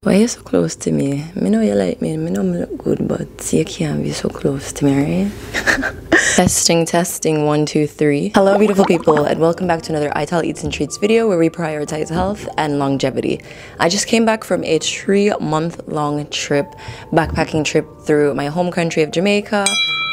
Why are you so close to me? Me know you like me, me know me look good, but you can't be so close to me, right? Testing, 1, 2, 3. Hello beautiful people, and welcome back to another Ital Eats and Treats video where we prioritize health and longevity. I just came back from a 3-month-long trip, backpacking trip through my home country of Jamaica,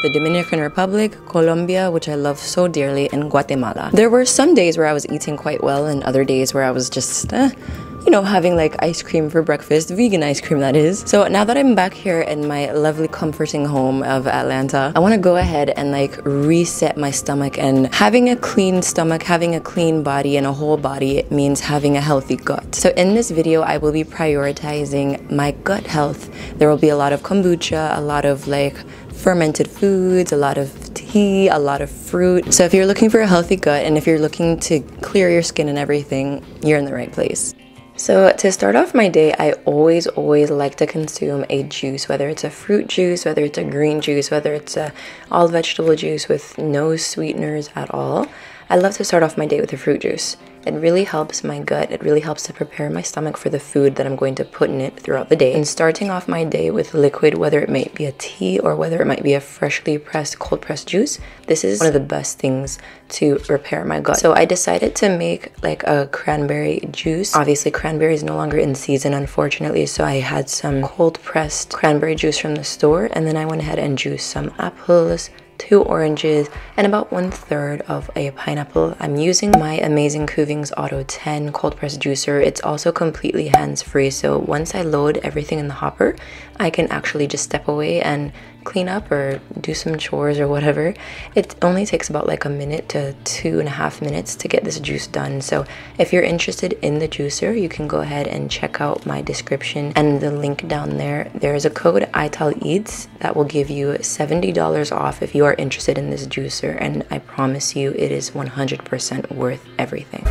the Dominican Republic, Colombia, which I love so dearly, and Guatemala. There were some days where I was eating quite well and other days where I was just, you know, having like ice cream for breakfast, vegan ice cream that is. So now that I'm back here in my lovely comforting home of Atlanta, I want to go ahead and like reset my stomach. And having a clean stomach, having a clean body and a whole body, it means having a healthy gut. So in this video, I will be prioritizing my gut health. There will be a lot of kombucha, a lot of like fermented foods, a lot of tea, a lot of fruit. So if you're looking for a healthy gut and if you're looking to clear your skin and everything, you're in the right place. So to start off my day, I always like to consume a juice, whether it's a fruit juice, whether it's a green juice, whether it's a all vegetable juice with no sweeteners at all. I love to start off my day with a fruit juice. It really helps my gut. It really helps to prepare my stomach for the food that I'm going to put in it throughout the day. And starting off my day with liquid, whether it might be a tea or whether it might be a freshly pressed, cold pressed juice, this is one of the best things to repair my gut. So I decided to make like a cranberry juice. Obviously, cranberry is no longer in season, unfortunately, so I had some cold pressed cranberry juice from the store, and then I went ahead and juiced some apples, 2 oranges, and about 1/3 of a pineapple. I'm using my amazing Kuvings Auto 10 cold press juicer. It's also completely hands-free, so once I load everything in the hopper, I can actually just step away and clean up or do some chores or whatever. It only takes about like a minute to 2.5 minutes to get this juice done. So if you're interested in the juicer, you can go ahead and check out my description and the link down there. There is a code Ital Eats that will give you $70 off if you are interested in this juicer, and I promise you it is 100% worth everything.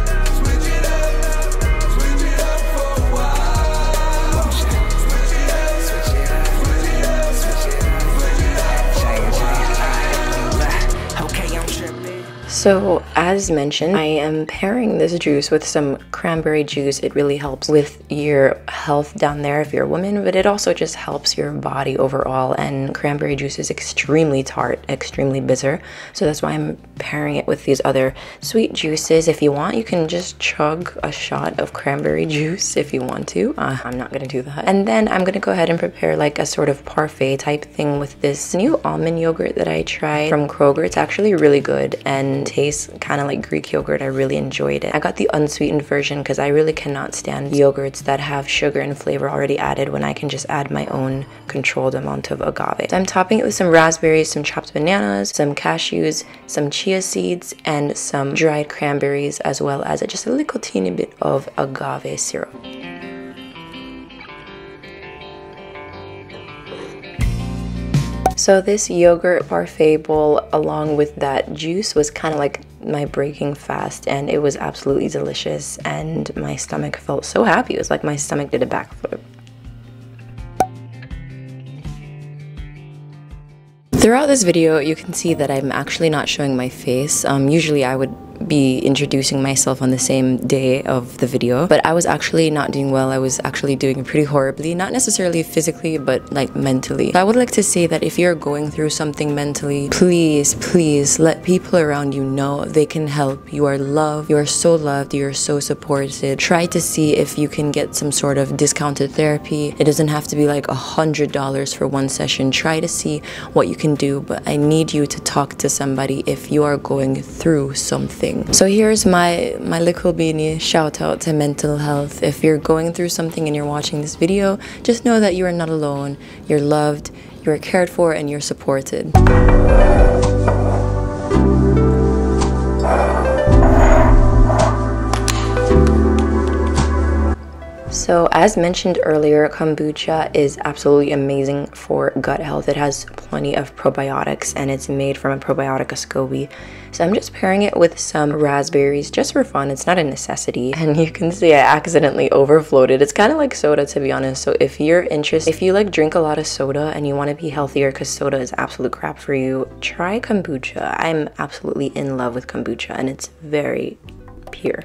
So as mentioned, I am pairing this juice with some cranberry juice. It really helps with your health down there if you're a woman, but it also just helps your body overall. And cranberry juice is extremely tart, extremely bitter. So that's why I'm pairing it with these other sweet juices. If you want, you can just chug a shot of cranberry juice if you want to. I'm not gonna do that. And then I'm gonna go ahead and prepare like a sort of parfait type thing with this new almond yogurt that I tried from Kroger. It's actually really good and tastes kind of like Greek yogurt. I really enjoyed it. I got the unsweetened version because I really cannot stand yogurts that have sugar and flavor already added when I can just add my own controlled amount of agave. So I'm topping it with some raspberries, some chopped bananas, some cashews, some chia seeds, and some dried cranberries, as well as just a little teeny bit of agave syrup. So this yogurt parfait bowl along with that juice was kind of like my breaking fast, and it was absolutely delicious, and my stomach felt so happy. It was like my stomach did a backflip. Throughout this video, you can see that I'm actually not showing my face. Usually I would be introducing myself on the same day of the video, but I was actually not doing well. I was actually doing pretty horribly, not necessarily physically, but like mentally. So I would like to say that if you're going through something mentally, please let people around you know they can help. You are loved, you are so supported. Try to see if you can get some sort of discounted therapy. It doesn't have to be like $100 for one session. Try to see what you can do, but I need you to talk to somebody if you are going through something. So here's my little beanie shout out to mental health. If you're going through something and you're watching this video, just know that you are not alone. You're loved, you're cared for, and you're supported. So as mentioned earlier, kombucha is absolutely amazing for gut health. It has plenty of probiotics and it's made from a probiotic SCOBY. So I'm just pairing it with some raspberries just for fun. It's not a necessity. And you can see I accidentally overflowed it. It's kind of like soda, to be honest. So if you're interested, if you like drink a lot of soda and you want to be healthier because soda is absolute crap for you, try kombucha. I'm absolutely in love with kombucha and it's very pure.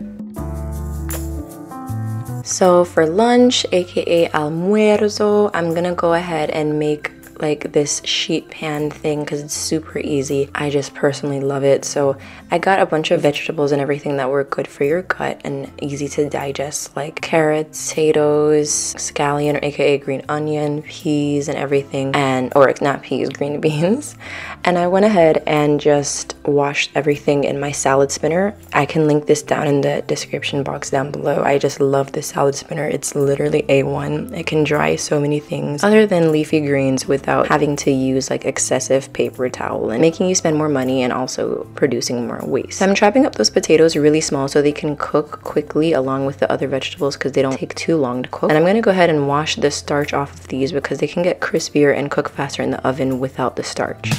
So for lunch, aka almuerzo, I'm gonna go ahead and make like this sheet pan thing because it's super easy. I just personally love it. So I got a bunch of vegetables and everything that were good for your gut and easy to digest, like carrots, potatoes, scallion or aka green onion, peas and everything, and or not peas, green beans. And I went ahead and just washed everything in my salad spinner. I can link this down in the description box down below. I just love this salad spinner. It's literally A1. It can dry so many things other than leafy greens without having to use like excessive paper towel and making you spend more money and also producing more waste. So I'm chopping up those potatoes really small so they can cook quickly along with the other vegetables because they don't take too long to cook. And I'm going to go ahead and wash the starch off of these because they can get crispier and cook faster in the oven without the starch.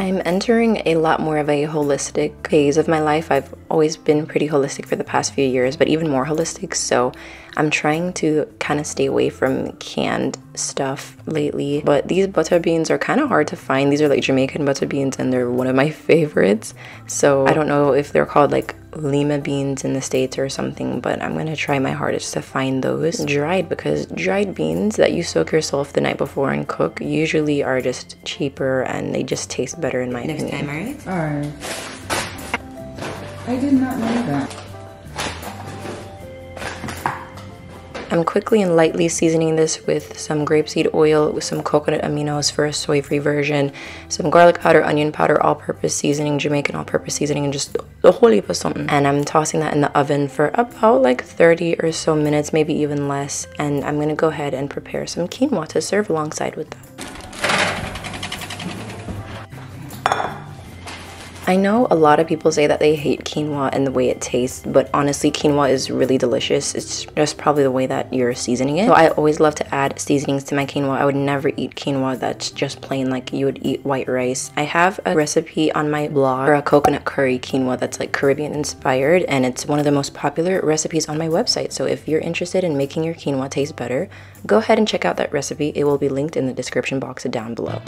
I'm entering a lot more of a holistic phase of my life. I've always been pretty holistic for the past few years, but even more holistic. So I'm trying to kind of stay away from canned stuff lately. But these butter beans are kind of hard to find. These are like Jamaican butter beans and they're one of my favorites. So I don't know if they're called like lima beans in the States or something, but I'm gonna try my hardest to find those dried, because dried beans that you soak yourself the night before and cook usually are just cheaper and they just taste better in my opinion. Next time, alright? Alright. I did not know that. I'm quickly and lightly seasoning this with some grapeseed oil, with some coconut aminos for a soy-free version, some garlic powder, onion powder, all-purpose seasoning, Jamaican all-purpose seasoning, and just a whole heap of something. And I'm tossing that in the oven for about like 30 or so minutes, maybe even less. And I'm gonna go ahead and prepare some quinoa to serve alongside with that. I know a lot of people say that they hate quinoa and the way it tastes, but honestly, quinoa is really delicious. It's just probably the way that you're seasoning it. So I always love to add seasonings to my quinoa. I would never eat quinoa that's just plain like you would eat white rice. I have a recipe on my blog for a coconut curry quinoa that's like Caribbean inspired, and it's one of the most popular recipes on my website. So if you're interested in making your quinoa taste better, go ahead and check out that recipe. It will be linked in the description box down below.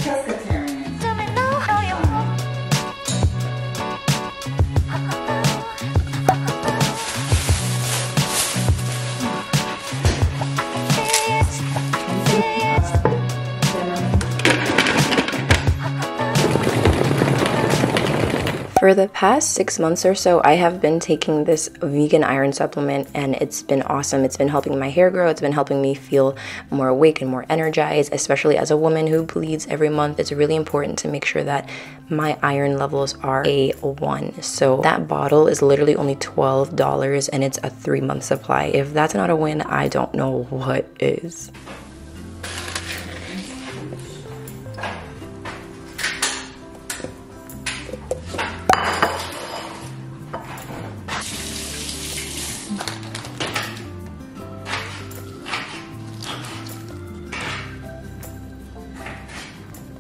For the past 6 months or so, I have been taking this vegan iron supplement and it's been awesome. It's been helping my hair grow. It's been helping me feel more awake and more energized, especially as a woman who bleeds every month. It's really important to make sure that my iron levels are A1. So that bottle is literally only $12 and it's a 3-month supply. If that's not a win, I don't know what is.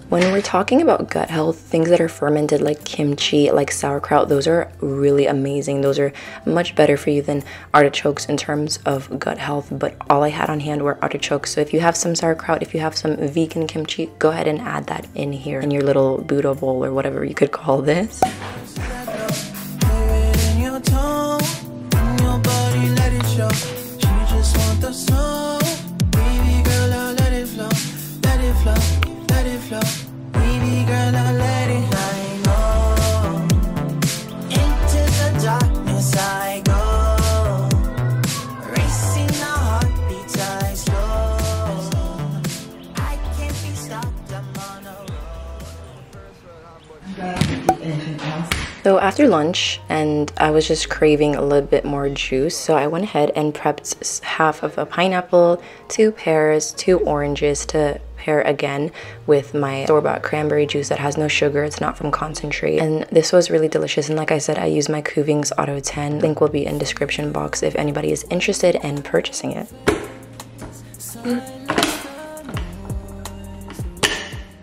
When we're talking about gut health, things that are fermented like kimchi, like sauerkraut, those are really amazing. Those are much better for you than artichokes in terms of gut health, but all I had on hand were artichokes. So if you have some sauerkraut, if you have some vegan kimchi, go ahead and add that in here in your little Buddha bowl or whatever you could call this. So after lunch, and I was just craving a little bit more juice, so I went ahead and prepped half of a pineapple, 2 pears, 2 oranges to pair again with my store-bought cranberry juice that has no sugar. It's not from concentrate, and this was really delicious. And like I said, I use my Kuvings Auto 10. Link will be in description box if anybody is interested in purchasing it.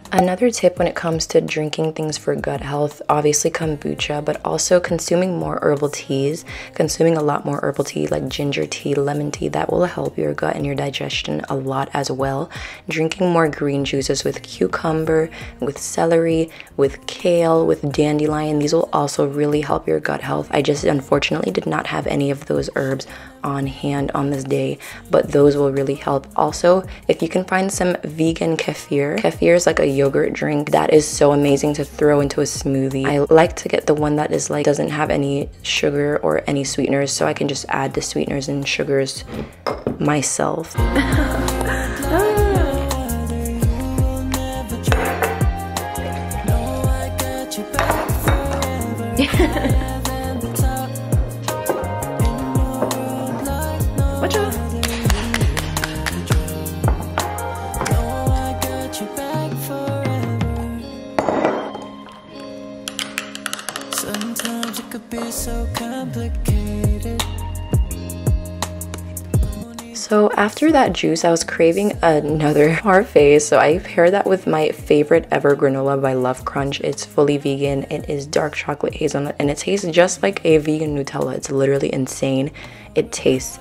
Another tip when it comes to drinking things for gut health, obviously kombucha, but also consuming more herbal teas, consuming a lot more herbal tea like ginger tea, lemon tea, that will help your gut and your digestion a lot as well. Drinking more green juices with cucumber, with celery, with kale, with dandelion, these will also really help your gut health. I just unfortunately did not have any of those herbs on hand on this day, but those will really help. Also, if you can find some vegan kefir is like a yogurt drink that is so amazing to throw into a smoothie. I like to get the one that is like doesn't have any sugar or any sweeteners, so I can just add the sweeteners and sugars myself. Sometimes it could be so complicated. So after that juice, I was craving another parfait, so I paired that with my favorite ever granola by Love Crunch. It's fully vegan, it is dark chocolate hazelnut, and it tastes just like a vegan Nutella. It's literally insane. It tastes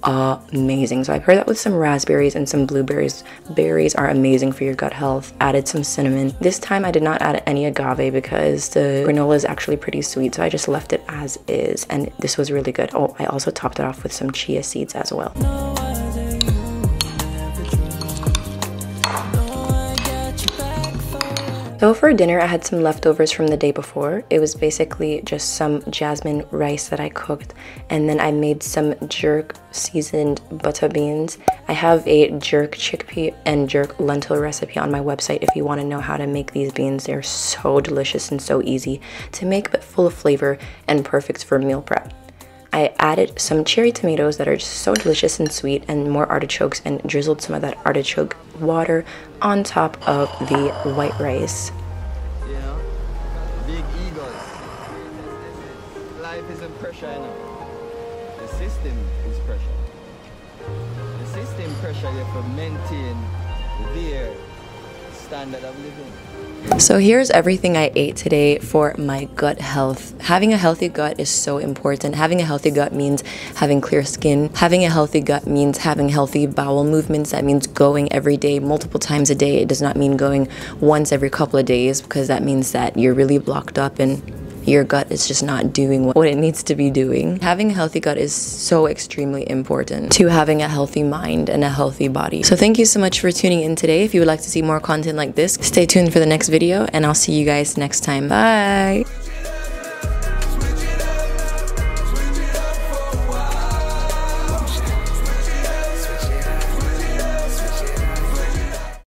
amazing. So I paired that with some raspberries and some blueberries. Berries are amazing for your gut health. Added some cinnamon. This time I did not add any agave because the granola is actually pretty sweet, so I just left it as is, and this was really good. Oh, I also topped it off with some chia seeds as well. So for dinner, I had some leftovers from the day before. It was basically just some jasmine rice that I cooked, and then I made some jerk seasoned butter beans. I have a jerk chickpea and jerk lentil recipe on my website if you want to know how to make these beans. They're so delicious and so easy to make, but full of flavor and perfect for meal prep. I added some cherry tomatoes that are just so delicious and sweet, and more artichokes, and drizzled some of that artichoke water on top of the white rice. You know, big egos. Life isn't pressure, you know. The system is pressure. The system pressure you to maintain their standard of living. So here's everything I ate today for my gut health. Having a healthy gut is so important. Having a healthy gut means having clear skin. Having a healthy gut means having healthy bowel movements. That means going every day, multiple times a day. It does not mean going once every couple of days, because that means that you're really blocked up and your gut is just not doing what it needs to be doing. Having a healthy gut is so extremely important to having a healthy mind and a healthy body. So thank you so much for tuning in today. If you would like to see more content like this, stay tuned for the next video, and I'll see you guys next time. Bye!